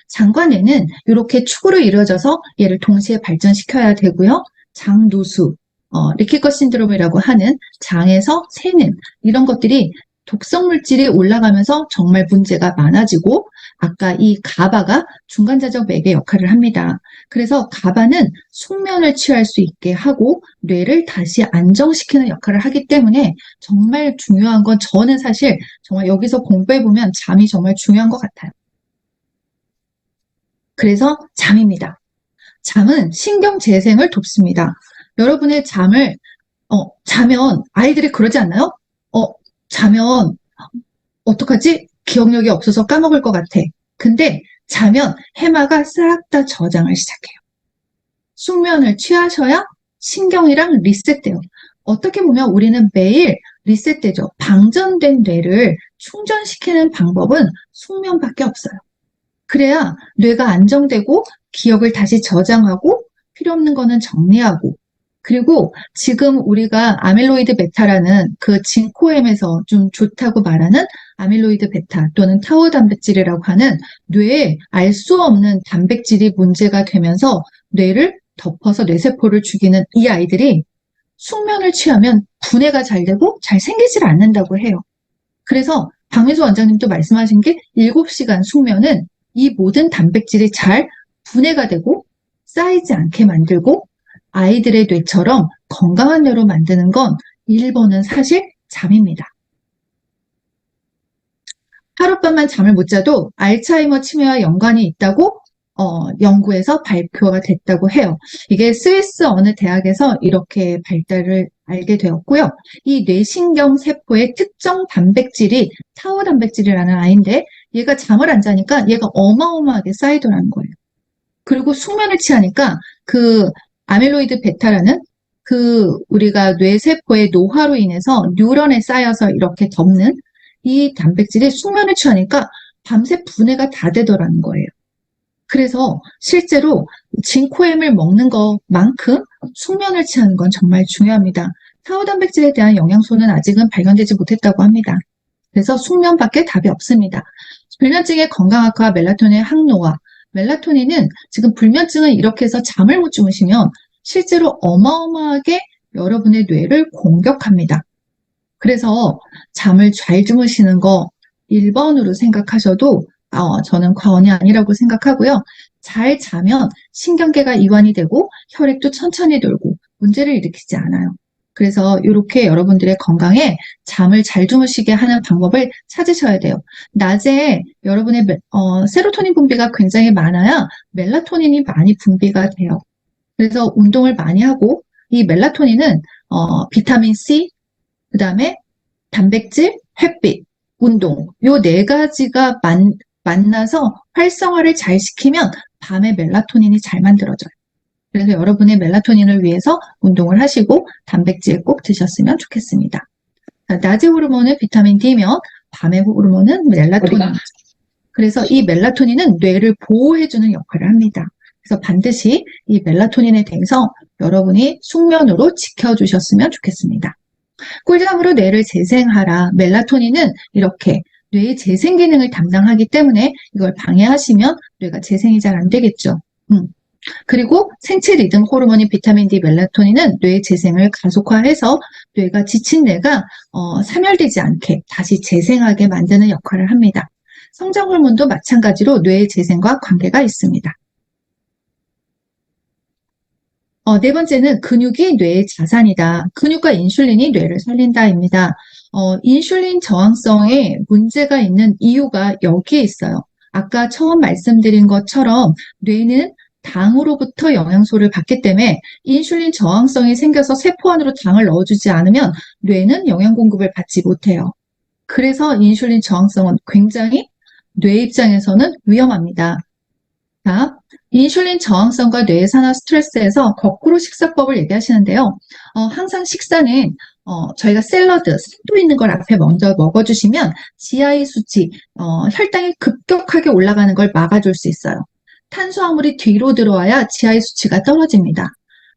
장관뇌는 이렇게 축으로 이루어져서 얘를 동시에 발전시켜야 되고요. 장누수, 리키커 신드롬이라고 하는 장에서 새는 이런 것들이 독성 물질이 올라가면서 정말 문제가 많아지고 아까 이 가바가 중간자적 맥의 역할을 합니다. 그래서 가바는 숙면을 취할 수 있게 하고 뇌를 다시 안정시키는 역할을 하기 때문에 정말 중요한 건 저는 사실 정말 여기서 공부해보면 잠이 정말 중요한 것 같아요. 그래서 잠입니다. 잠은 신경 재생을 돕습니다. 여러분의 잠을 자면 아이들이 그러지 않나요? 자면 어떡하지? 기억력이 없어서 까먹을 것 같아. 근데 자면 해마가 싹 다 저장을 시작해요. 숙면을 취하셔야 신경이랑 리셋돼요. 어떻게 보면 우리는 매일 리셋되죠. 방전된 뇌를 충전시키는 방법은 숙면밖에 없어요. 그래야 뇌가 안정되고 기억을 다시 저장하고 필요 없는 거는 정리하고 그리고 지금 우리가 아밀로이드 베타라는 그 진코엠에서 좀 좋다고 말하는 아밀로이드 베타 또는 타우 단백질이라고 하는 뇌에 알 수 없는 단백질이 문제가 되면서 뇌를 덮어서 뇌세포를 죽이는 이 아이들이 숙면을 취하면 분해가 잘 되고 잘 생기질 않는다고 해요. 그래서 박민수 원장님도 말씀하신 게 7시간 숙면은 이 모든 단백질이 잘 분해가 되고 쌓이지 않게 만들고 아이들의 뇌처럼 건강한 뇌로 만드는 건 1번은 사실 잠입니다. 하룻밤만 잠을 못 자도 알츠하이머 치매와 연관이 있다고 연구에서 발표가 됐다고 해요. 이게 스위스 어느 대학에서 이렇게 발달을 알게 되었고요. 이 뇌신경 세포의 특정 단백질이 타우 단백질이라는 아이인데 얘가 잠을 안 자니까 얘가 어마어마하게 쌓이더라는 거예요. 그리고 숙면을 취하니까 그 아밀로이드 베타라는 그 우리가 뇌세포의 노화로 인해서 뉴런에 쌓여서 이렇게 덮는 이 단백질이 숙면을 취하니까 밤새 분해가 다 되더라는 거예요. 그래서 실제로 진코엠을 먹는 것만큼 숙면을 취하는 건 정말 중요합니다. 타우 단백질에 대한 영양소는 아직은 발견되지 못했다고 합니다. 그래서 숙면밖에 답이 없습니다. 불면증의 건강학화 멜라토닌의 항노화. 멜라토닌은 지금 불면증을 이렇게 해서 잠을 못 주무시면 실제로 어마어마하게 여러분의 뇌를 공격합니다. 그래서 잠을 잘 주무시는 거 1번으로 생각하셔도 저는 과언이 아니라고 생각하고요. 잘 자면 신경계가 이완이 되고 혈액도 천천히 돌고 문제를 일으키지 않아요. 그래서 이렇게 여러분들의 건강에 잠을 잘 주무시게 하는 방법을 찾으셔야 돼요. 낮에 여러분의 세로토닌 분비가 굉장히 많아야 멜라토닌이 많이 분비가 돼요. 그래서 운동을 많이 하고 이 멜라토닌은 비타민 C, 그 다음에 단백질, 햇빛, 운동 요 4가지가 만나서 활성화를 잘 시키면 밤에 멜라토닌이 잘 만들어져요. 그래서 여러분의 멜라토닌을 위해서 운동을 하시고 단백질 꼭 드셨으면 좋겠습니다. 낮의 호르몬은 비타민 D면 밤의 호르몬은 멜라토닌. 그래서 이 멜라토닌은 뇌를 보호해주는 역할을 합니다. 그래서 반드시 이 멜라토닌에 대해서 여러분이 숙면으로 지켜주셨으면 좋겠습니다. 꿀잠으로 뇌를 재생하라. 멜라토닌은 이렇게 뇌의 재생 기능을 담당하기 때문에 이걸 방해하시면 뇌가 재생이 잘 안 되겠죠. 그리고 생체 리듬 호르몬인 비타민 D, 멜라토닌은 뇌 재생을 가속화해서 뇌가 지친 뇌가 사멸되지 않게 다시 재생하게 만드는 역할을 합니다. 성장 호르몬도 마찬가지로 뇌의 재생과 관계가 있습니다. 네 번째는 근육이 뇌의 자산이다. 근육과 인슐린이 뇌를 살린다입니다. 인슐린 저항성에 문제가 있는 이유가 여기에 있어요. 아까 처음 말씀드린 것처럼 뇌는 당으로부터 영양소를 받기 때문에 인슐린 저항성이 생겨서 세포 안으로 당을 넣어주지 않으면 뇌는 영양 공급을 받지 못해요. 그래서 인슐린 저항성은 굉장히 뇌 입장에서는 위험합니다. 자, 인슐린 저항성과 뇌의 산화 스트레스에서 거꾸로 식사법을 얘기하시는데요. 항상 식사는 저희가 샐러드, 산도 있는 걸 앞에 먼저 먹어주시면 GI 수치, 혈당이 급격하게 올라가는 걸 막아줄 수 있어요. 탄수화물이 뒤로 들어와야 GI 수치가 떨어집니다.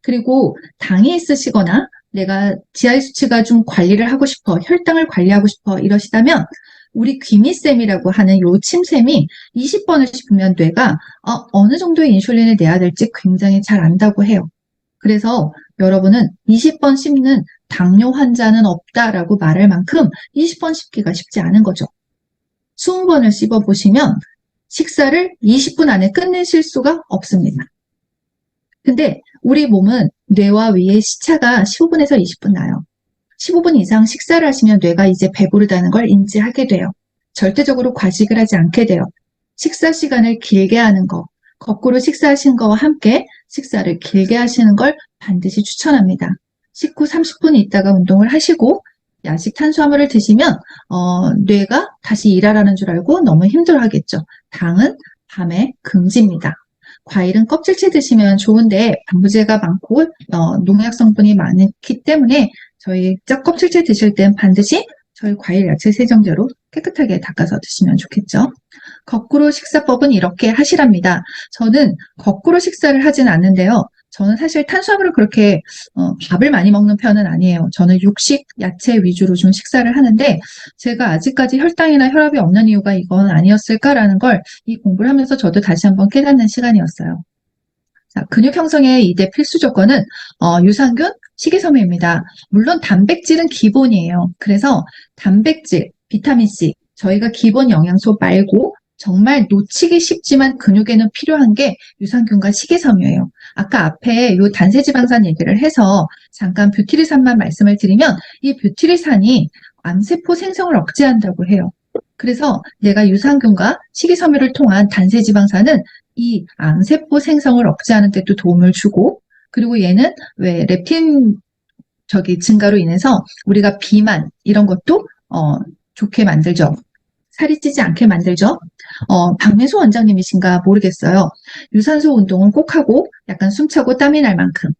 그리고 당이 있으시거나 내가 GI 수치가 좀 관리를 하고 싶어, 혈당을 관리하고 싶어 이러시다면 우리 귀미셈이라고 하는 요 침샘이 20번을 씹으면 뇌가 어느 정도의 인슐린을 내야 될지 굉장히 잘 안다고 해요. 그래서 여러분은 20번 씹는 당뇨 환자는 없다라고 말할 만큼 20번 씹기가 쉽지 않은 거죠. 20번을 씹어보시면 식사를 20분 안에 끝내실 수가 없습니다. 근데 우리 몸은 뇌와 위의 시차가 15분에서 20분 나요. 15분 이상 식사를 하시면 뇌가 이제 배부르다는 걸 인지하게 돼요. 절대적으로 과식을 하지 않게 돼요. 식사 시간을 길게 하는 거, 거꾸로 식사하신 거와 함께 식사를 길게 하시는 걸 반드시 추천합니다. 식후 30분 있다가 운동을 하시고 야식 탄수화물을 드시면 뇌가 다시 일하라는 줄 알고 너무 힘들어하겠죠. 당은 밤에 금지입니다. 과일은 껍질째 드시면 좋은데 방부제가 많고 농약 성분이 많기 때문에 저희 껍질째 드실 땐 반드시 저희 과일 야채 세정제로 깨끗하게 닦아서 드시면 좋겠죠. 거꾸로 식사법은 이렇게 하시랍니다. 저는 거꾸로 식사를 하진 않는데요. 저는 사실 탄수화물을 그렇게 밥을 많이 먹는 편은 아니에요. 저는 육식, 야채 위주로 좀 식사를 하는데 제가 아직까지 혈당이나 혈압이 없는 이유가 이건 아니었을까라는 걸 이 공부를 하면서 저도 다시 한번 깨닫는 시간이었어요. 자, 근육 형성의 2대 필수 조건은 유산균, 식이섬유입니다. 물론 단백질은 기본이에요. 그래서 단백질, 비타민C, 저희가 기본 영양소 말고 정말 놓치기 쉽지만 근육에는 필요한 게 유산균과 식이섬유예요. 아까 앞에 이 단세지방산 얘기를 해서 잠깐 뷰티리산만 말씀을 드리면 이 뷰티리산이 암세포 생성을 억제한다고 해요. 그래서 내가 유산균과 식이섬유를 통한 단세지방산은 이 암세포 생성을 억제하는 데도 도움을 주고, 그리고 얘는 왜 렙틴 증가로 인해서 우리가 비만 이런 것도 좋게 만들죠. 살이 찌지 않게 만들죠. 박민수 원장님이신가 모르겠어요. 유산소 운동은 꼭 하고 약간 숨차고 땀이 날 만큼,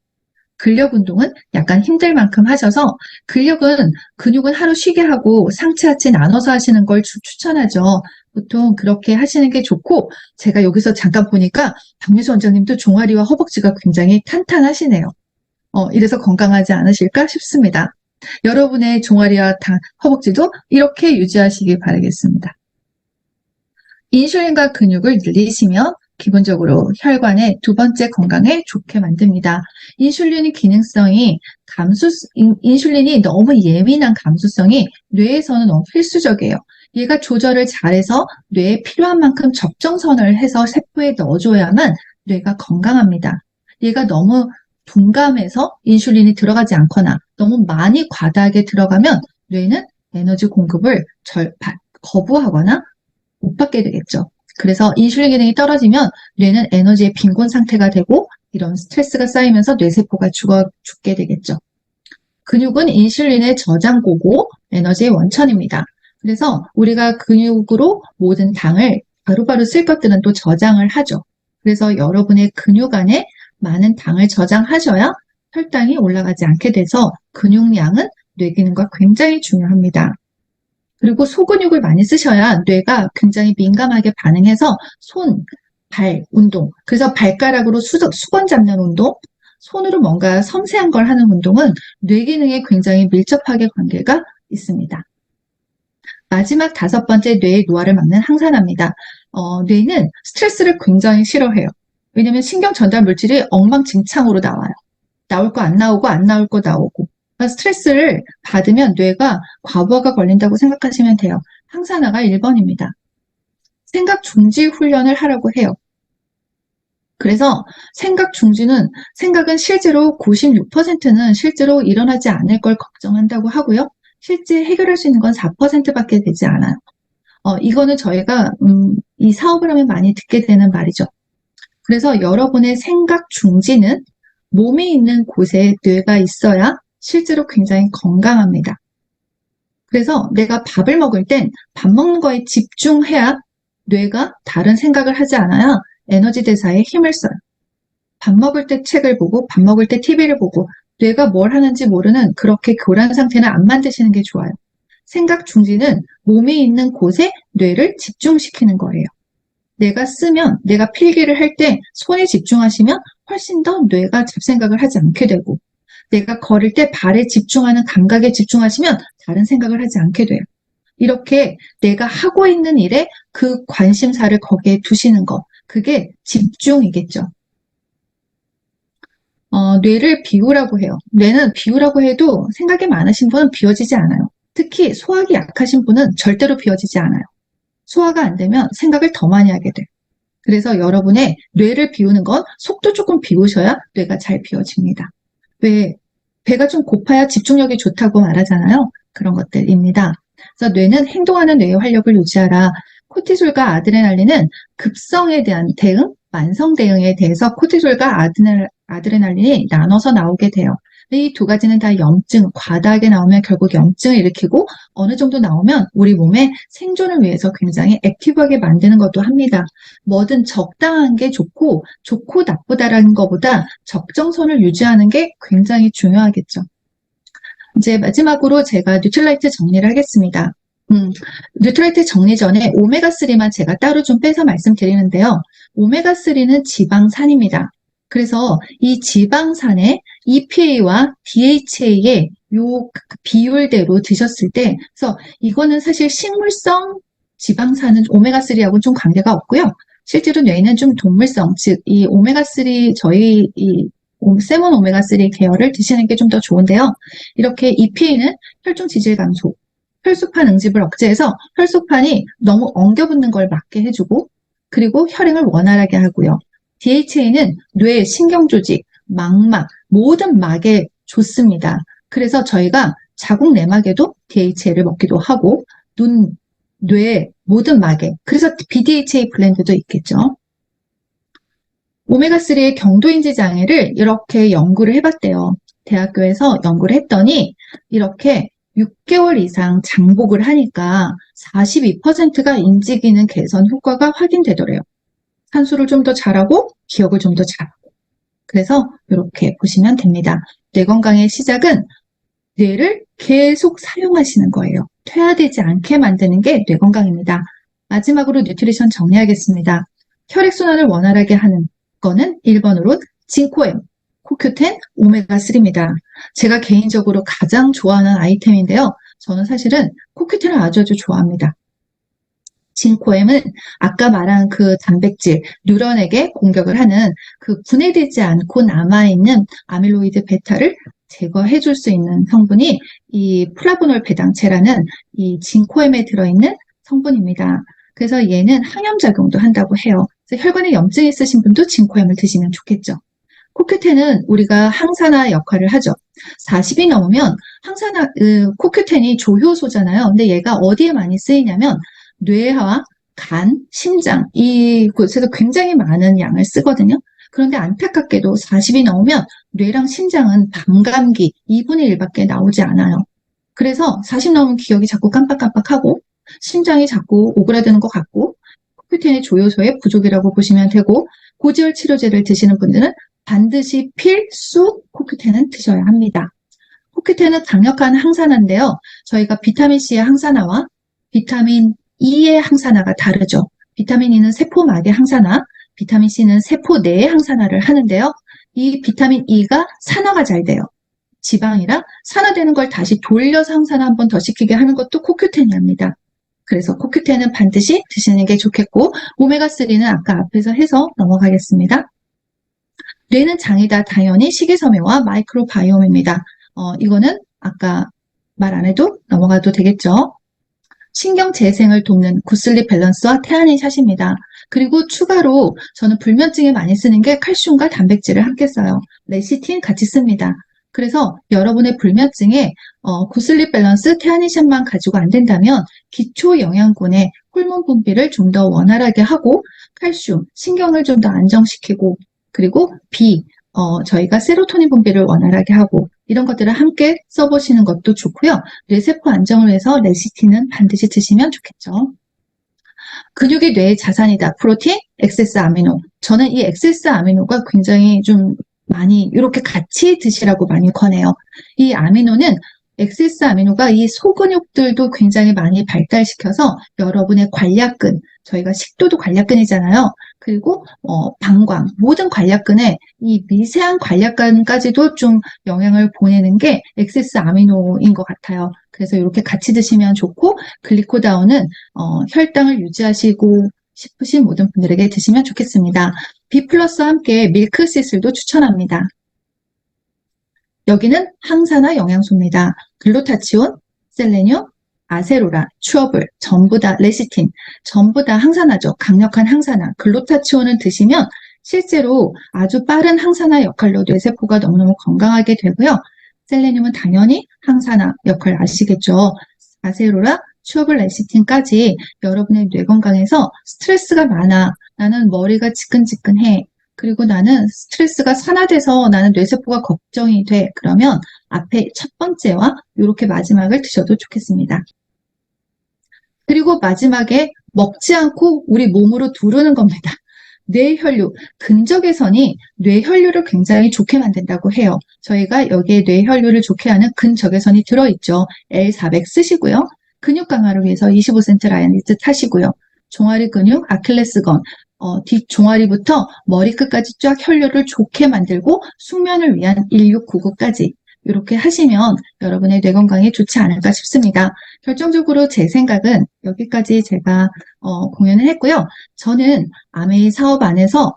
근력 운동은 약간 힘들 만큼 하셔서 근육은 하루 쉬게 하고 상체 하체 나눠서 하시는 걸 추천하죠. 보통 그렇게 하시는 게 좋고, 제가 여기서 잠깐 보니까 박민수 원장님도 종아리와 허벅지가 굉장히 탄탄하시네요. 이래서 건강하지 않으실까 싶습니다. 여러분의 종아리와 허벅지도 이렇게 유지하시길 바라겠습니다. 인슐린과 근육을 늘리시면 기본적으로 혈관의 두 번째 건강에 좋게 만듭니다. 인슐린의 기능성이 인슐린이 너무 예민한 감수성이 뇌에서는 너무 필수적이에요. 얘가 조절을 잘해서 뇌에 필요한 만큼 적정선을 해서 세포에 넣어줘야만 뇌가 건강합니다. 얘가 너무 둔감해서 인슐린이 들어가지 않거나 너무 많이 과다하게 들어가면 뇌는 에너지 공급을 거부하거나 못 받게 되겠죠. 그래서 인슐린 기능이 떨어지면 뇌는 에너지의 빈곤 상태가 되고 이런 스트레스가 쌓이면서 뇌세포가 죽게 되겠죠. 근육은 인슐린의 저장고고 에너지의 원천입니다. 그래서 우리가 근육으로 모든 당을 바로바로 쓸 것들은 또 저장을 하죠. 그래서 여러분의 근육 안에 많은 당을 저장하셔야 혈당이 올라가지 않게 돼서 근육량은 뇌 기능과 굉장히 중요합니다. 그리고 소근육을 많이 쓰셔야 뇌가 굉장히 민감하게 반응해서 손, 발 운동, 그래서 발가락으로 수건 잡는 운동, 손으로 뭔가 섬세한 걸 하는 운동은 뇌 기능에 굉장히 밀접하게 관계가 있습니다. 마지막 5번째 뇌의 노화를 막는 항산화입니다. 뇌는 스트레스를 굉장히 싫어해요. 왜냐면 신경 전달 물질이 엉망진창으로 나와요. 나올 거 안 나오고 안 나올 거 나오고. 스트레스를 받으면 뇌가 과부하가 걸린다고 생각하시면 돼요. 항산화가 1번입니다. 생각 중지 훈련을 하라고 해요. 그래서 생각은 실제로 96%는 실제로 일어나지 않을 걸 걱정한다고 하고요. 실제 해결할 수 있는 건 4%밖에 되지 않아요. 이거는 저희가 이 사업을 하면 많이 듣게 되는 말이죠. 그래서 여러분의 생각 중지는 몸이 있는 곳에 뇌가 있어야 실제로 굉장히 건강합니다. 그래서 내가 밥을 먹을 땐 밥 먹는 거에 집중해야 뇌가 다른 생각을 하지 않아야 에너지 대사에 힘을 써요. 밥 먹을 때 책을 보고 밥 먹을 때 TV를 보고 뇌가 뭘 하는지 모르는 그렇게 교란 상태는 안 만드시는 게 좋아요. 생각 중지는 몸이 있는 곳에 뇌를 집중시키는 거예요. 내가 필기를 할 때 손에 집중하시면 훨씬 더 뇌가 잡생각을 하지 않게 되고, 내가 걸을 때 발에 집중하는 감각에 집중하시면 다른 생각을 하지 않게 돼요. 이렇게 내가 하고 있는 일에 그 관심사를 거기에 두시는 거, 그게 집중이겠죠. 뇌를 비우라고 해요. 뇌는 비우라고 해도 생각이 많으신 분은 비워지지 않아요. 특히 소화기 약하신 분은 절대로 비워지지 않아요. 소화가 안 되면 생각을 더 많이 하게 돼요. 그래서 여러분의 뇌를 비우는 건 속도 조금 비우셔야 뇌가 잘 비워집니다. 왜? 배가 좀 고파야 집중력이 좋다고 말하잖아요. 그런 것들입니다. 그래서 뇌는 행동하는 뇌의 활력을 유지하라. 코티솔과 아드레날린은 급성에 대한 대응, 만성 대응에 대해서 코티솔과 아드레날린이 나눠서 나오게 돼요. 이 두 가지는 다 염증, 과다하게 나오면 결국 염증을 일으키고 어느 정도 나오면 우리 몸의 생존을 위해서 굉장히 액티브하게 만드는 것도 합니다. 뭐든 적당한 게 좋고 나쁘다라는 것보다 적정선을 유지하는 게 굉장히 중요하겠죠. 이제 마지막으로 제가 뉴트라이트 정리를 하겠습니다. 뉴트라이트 정리 전에 오메가3만 제가 따로 좀 빼서 말씀드리는데요. 오메가3는 지방산입니다. 그래서 이 지방산에 EPA와 DHA의 요 비율대로 드셨을 때, 그래서 이거는 사실 식물성 지방산은 오메가3하고는 좀 관계가 없고요. 실제로 뇌는 좀 동물성, 즉, 이 오메가3, 저희 이 세몬 오메가3 계열을 드시는 게 좀 더 좋은데요. 이렇게 EPA는 혈중 지질 감소, 혈소판 응집을 억제해서 혈소판이 너무 엉겨붙는 걸 막게 해주고, 그리고 혈행을 원활하게 하고요. DHA는 뇌, 신경조직, 망막, 모든 막에 좋습니다. 그래서 저희가 자궁 내막에도 DHA를 먹기도 하고, 눈, 뇌, 모든 막에. 그래서 BDHA 블렌드도 있겠죠. 오메가3의 경도인지 장애를 이렇게 연구를 해봤대요. 대학교에서 연구를 했더니 이렇게 6개월 이상 장복을 하니까 42%가 인지기능 개선 효과가 확인되더래요. 산수를 좀 더 잘하고 기억을 좀 더 잘하고. 그래서 이렇게 보시면 됩니다. 뇌 건강의 시작은 뇌를 계속 사용하시는 거예요. 퇴화되지 않게 만드는 게 뇌 건강입니다. 마지막으로 뉴트리션 정리하겠습니다. 혈액순환을 원활하게 하는 거는 1번으로 징코엠, 코큐텐, 오메가3입니다. 제가 개인적으로 가장 좋아하는 아이템인데요. 저는 사실은 코큐텐을 아주 좋아합니다. 징코엠은 아까 말한 그 단백질, 뉴런에게 공격을 하는 그 분해되지 않고 남아있는 아밀로이드 베타를 제거해 줄 수 있는 성분이 이 플라보놀 배당체라는 이 징코엠에 들어있는 성분입니다. 그래서 얘는 항염작용도 한다고 해요. 그래서 혈관에 염증이 있으신 분도 징코엠을 드시면 좋겠죠. 코큐텐은 우리가 항산화 역할을 하죠. 40이 넘으면 코큐텐이 조효소잖아요. 근데 얘가 어디에 많이 쓰이냐면 뇌와 간, 심장 이곳에서 굉장히 많은 양을 쓰거든요. 그런데 안타깝게도 40이 넘으면 뇌랑 심장은 반감기 2분의 1밖에 나오지 않아요. 그래서 40 넘으면 기억이 자꾸 깜빡깜빡하고 심장이 자꾸 오그라드는 것 같고 코큐텐의 조효소의 부족이라고 보시면 되고 고지혈 치료제를 드시는 분들은 반드시 필수 코큐텐은 드셔야 합니다. 코큐텐은 강력한 항산화인데요. 저희가 비타민C의 항산화와 비타민 E의 항산화가 다르죠. 비타민 E는 세포막의 항산화, 비타민 C는 세포 내의 항산화를 하는데요. 이 비타민 E가 산화가 잘 돼요. 지방이라 산화되는 걸 다시 돌려서 항산화 한 번 더 시키게 하는 것도 코큐텐이 합니다. 그래서 코큐텐은 반드시 드시는 게 좋겠고 오메가3는 아까 앞에서 해서 넘어가겠습니다. 뇌는 장이다. 당연히 식이섬유와 마이크로바이옴입니다. 이거는 아까 말 안 해도 넘어가도 되겠죠. 신경 재생을 돕는 굿슬립 밸런스와 태아닌 샷입니다. 그리고 추가로 저는 불면증에 많이 쓰는 게 칼슘과 단백질을 함께 써요. 레시틴 같이 씁니다. 그래서 여러분의 불면증에 굿슬립 밸런스, 태아닌샷만 가지고 안 된다면 기초 영양분의 호르몬 분비를 좀 더 원활하게 하고 칼슘, 신경을 좀 더 안정시키고 그리고 저희가 세로토닌 분비를 원활하게 하고 이런 것들을 함께 써보시는 것도 좋고요. 뇌세포 안정을 위해서 레시틴은 반드시 드시면 좋겠죠. 근육이 뇌의 자산이다. 프로틴, 엑세스 아미노. 저는 이 엑세스 아미노가 굉장히 좀 많이 이렇게 같이 드시라고 많이 권해요. 이 아미노는 엑세스 아미노가 이 소근육들도 굉장히 많이 발달시켜서 여러분의 관략근, 저희가 식도도 관략근이잖아요. 그리고 방광, 모든 관략근에 이 미세한 관략근까지도 좀 영향을 보내는 게 엑세스 아미노인 것 같아요. 그래서 이렇게 같이 드시면 좋고, 글리코다운은 혈당을 유지하시고 싶으신 모든 분들에게 드시면 좋겠습니다. B 플러스와 함께 밀크시슬도 추천합니다. 여기는 항산화 영양소입니다. 글루타치온, 셀레늄, 아세로라, 추어블, 전부 다 레시틴, 전부 다 항산화죠. 강력한 항산화. 글루타치온을 드시면 실제로 아주 빠른 항산화 역할로 뇌세포가 너무너무 건강하게 되고요. 셀레늄은 당연히 항산화 역할 아시겠죠. 아세로라, 추어블 레시틴까지 여러분의 뇌 건강에서 스트레스가 많아. 나는 머리가 지끈지끈해. 그리고 나는 스트레스가 산화돼서 나는 뇌세포가 걱정이 돼. 그러면 앞에 첫 번째와 이렇게 마지막을 드셔도 좋겠습니다. 그리고 마지막에 먹지 않고 우리 몸으로 두르는 겁니다. 뇌혈류, 근적외선이 뇌혈류를 굉장히 좋게 만든다고 해요. 저희가 여기에 뇌혈류를 좋게 하는 근적외선이 들어있죠. L400 쓰시고요. 근육 강화를 위해서 25cm 라이언리즈 타시고요. 종아리 근육, 아킬레스건, 뒷종아리부터 머리끝까지 쫙 혈류를 좋게 만들고 숙면을 위한 1699까지 이렇게 하시면 여러분의 뇌 건강에 좋지 않을까 싶습니다. 결정적으로 제 생각은 여기까지 제가 공연을 했고요. 저는 아메이 사업 안에서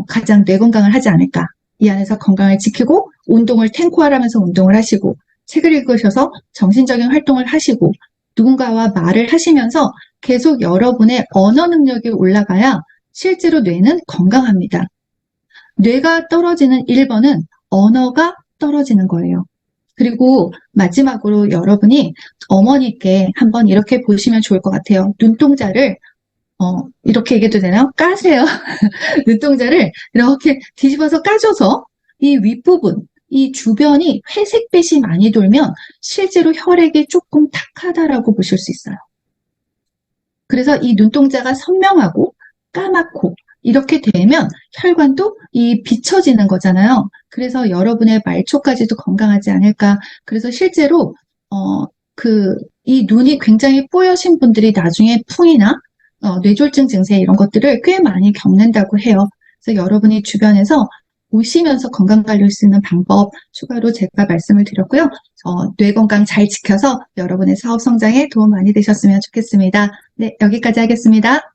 가장 뇌 건강을 하지 않을까. 이 안에서 건강을 지키고 운동을 탱코하라면서 운동을 하시고 책을 읽으셔서 정신적인 활동을 하시고 누군가와 말을 하시면서 계속 여러분의 언어 능력이 올라가야 실제로 뇌는 건강합니다. 뇌가 떨어지는 1번은 언어가 떨어지는 거예요. 그리고 마지막으로 여러분이 어머니께 한번 이렇게 보시면 좋을 것 같아요. 눈동자를 이렇게 얘기해도 되나요? 까세요. 눈동자를 이렇게 뒤집어서 까줘서 이 윗부분, 이 주변이 회색빛이 많이 돌면 실제로 혈액이 조금 탁하다라고 보실 수 있어요. 그래서 이 눈동자가 선명하고 까맣고 이렇게 되면 혈관도 이 비춰지는 거잖아요. 그래서 여러분의 말초까지도 건강하지 않을까. 그래서 실제로 이 눈이 굉장히 뽀여신 분들이 나중에 풍이나 뇌졸중 증세 이런 것들을 꽤 많이 겪는다고 해요. 그래서 여러분이 주변에서 보시면서 건강관리할 수 있는 방법 추가로 제가 말씀을 드렸고요. 뇌 건강 잘 지켜서 여러분의 사업 성장에 도움 많이 되셨으면 좋겠습니다. 네, 여기까지 하겠습니다.